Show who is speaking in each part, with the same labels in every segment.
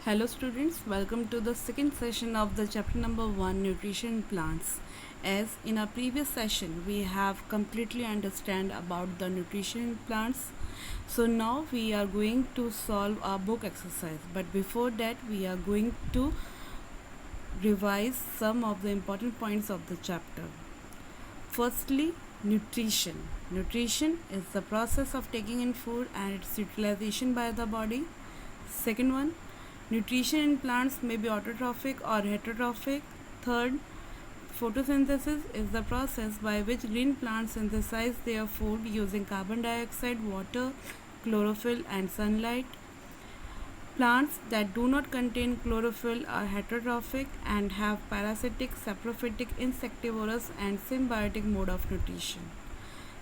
Speaker 1: Hello students, welcome to the second session of the chapter number 1 Nutrition in Plants. As in our previous session we have completely understand about the nutrition in plants. So now we are going to solve our book exercise, but before that we are going to revise some of the important points of the chapter. Firstly, nutrition. Nutrition is the process of taking in food and its utilization by the body. Second one, nutrition in plants may be autotrophic or heterotrophic. Third, photosynthesis is the process by which green plants synthesize their food using carbon dioxide, water, chlorophyll, and sunlight. Plants that do not contain chlorophyll are heterotrophic and have parasitic, saprophytic, insectivorous, and symbiotic mode of nutrition.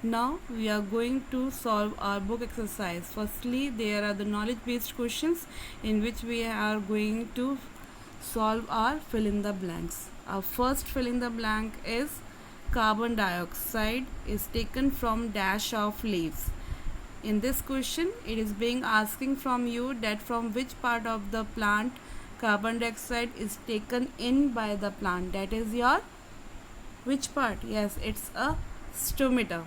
Speaker 1: Now we are going to solve our book exercise. Firstly, there are the knowledge based questions in which we are going to solve our fill in the blanks. Our first fill in the blank is carbon dioxide is taken from dash of leaves. In this question, it is being asking from you that from which part of the plant carbon dioxide is taken in by the plant. That is your which part? Yes, it's a stomata.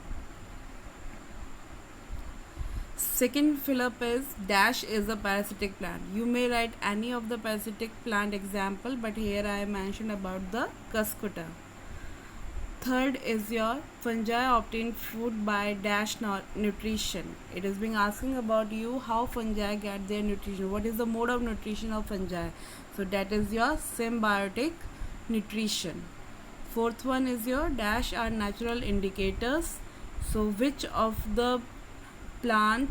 Speaker 1: Second fill up is dash is a parasitic plant. You may write any of the parasitic plant example, but here I mentioned about the cuscuta. Third is your fungi obtain food by dash nutrition. It is being asking about you how fungi get their nutrition. What is the mode of nutrition of fungi? So that is your symbiotic nutrition. Fourth one is your dash are natural indicators. So which of the plant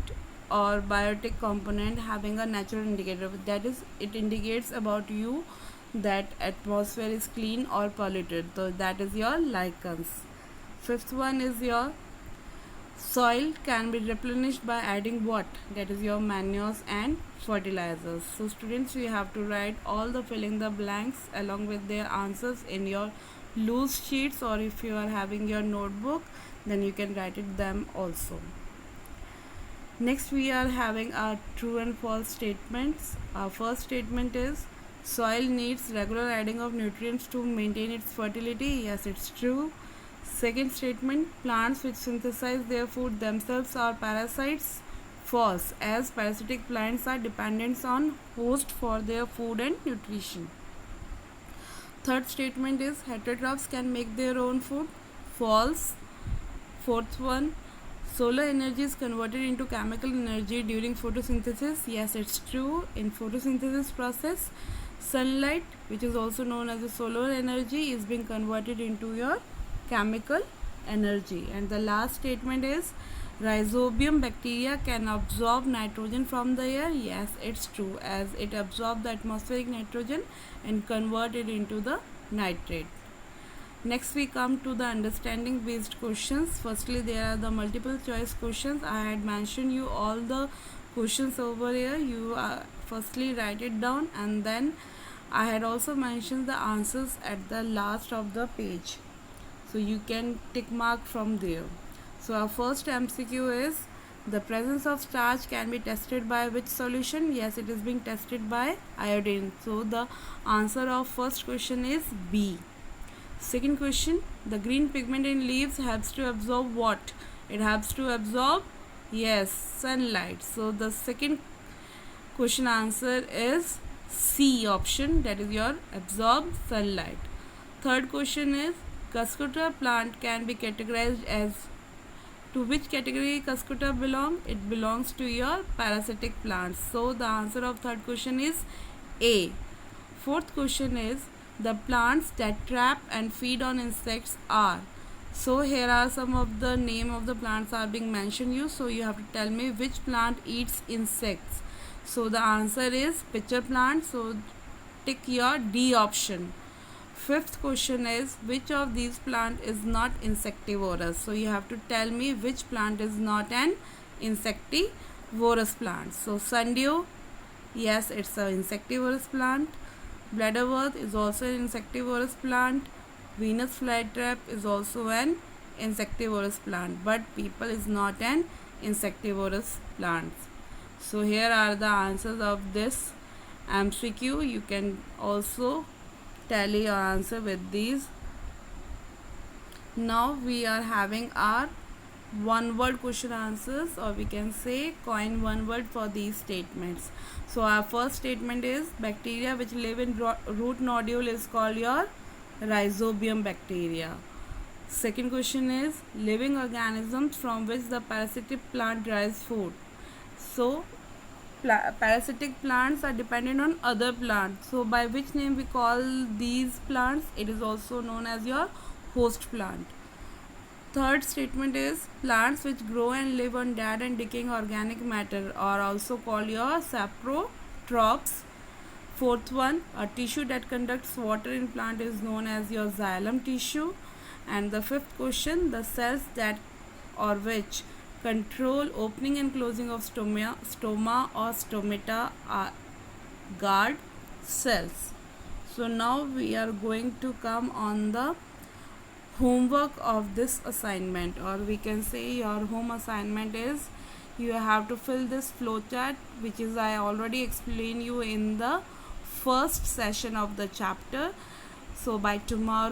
Speaker 1: or biotic component having a natural indicator, that is it indicates about you that atmosphere is clean or polluted, so that is your lichens. Fifth one is your soil can be replenished by adding what, that is your manures and fertilizers. So students, you have to write all the filling the blanks along with their answers in your loose sheets, or if you are having your notebook then you can write it them also. Next we are having our true and false statements. Our first statement is soil needs regular adding of nutrients to maintain its fertility. Yes, it's true. Second statement, plants which synthesize their food themselves are parasites. False, as parasitic plants are dependent on host for their food and nutrition. Third statement is heterotrophs can make their own food. False. Fourth one, solar energy is converted into chemical energy during photosynthesis. Yes, it's true. In photosynthesis process, sunlight, which is also known as the solar energy, is being converted into your chemical energy. And the last statement is rhizobium bacteria can absorb nitrogen from the air. Yes, it's true, as it absorbs the atmospheric nitrogen and convert it into the nitrate. Next we come to the understanding based questions. Firstly, there are the multiple choice questions. I had mentioned you all the questions over here. You firstly write it down, and then I had also mentioned the answers at the last of the page, so you can tick mark from there. So our first MCQ is the presence of starch can be tested by which solution? Yes, it is being tested by iodine. So the answer of first question is B. Second question, the green pigment in leaves helps to absorb what? It helps to absorb, yes, sunlight. So the second question answer is C option, that is your absorb sunlight. Third question is cuscuta plant can be categorized as, to which category cuscuta belong? It belongs to your parasitic plants. So the answer of third question is A. Fourth question is the plants that trap and feed on insects are. So here are some of the name of the plants are being mentioned you. So you have to tell me which plant eats insects. So the answer is pitcher plant. So tick your D option. Fifth question is which of these plant is not insectivorous. So you have to tell me which plant is not an insectivorous plant. So sundew, yes, it's an insectivorous plant. Bladderwort is also an insectivorous plant. Venus flytrap is also an insectivorous plant, but people is not an insectivorous plant. So here are the answers of this MCQ. You can also tally your answer with these. Now we are having our one word question answers, or we can say coin one word for these statements. So our first statement is bacteria which live in root nodule is called your rhizobium bacteria. Second question is living organisms from which the parasitic plant derives food. So parasitic plants are dependent on other plants. So by which name we call these plants? It is also known as your host plant. Third statement is plants which grow and live on dead and decaying organic matter are also called your saprotrophs. Fourth one, a tissue that conducts water in plant is known as your xylem tissue. And the fifth question, the cells that or which control opening and closing of stoma or stomata are guard cells. So now we are going to come on the homework of this assignment, or we can say your home assignment is you have to fill this flowchart, which is I already explained you in the first session of the chapter. So by tomorrow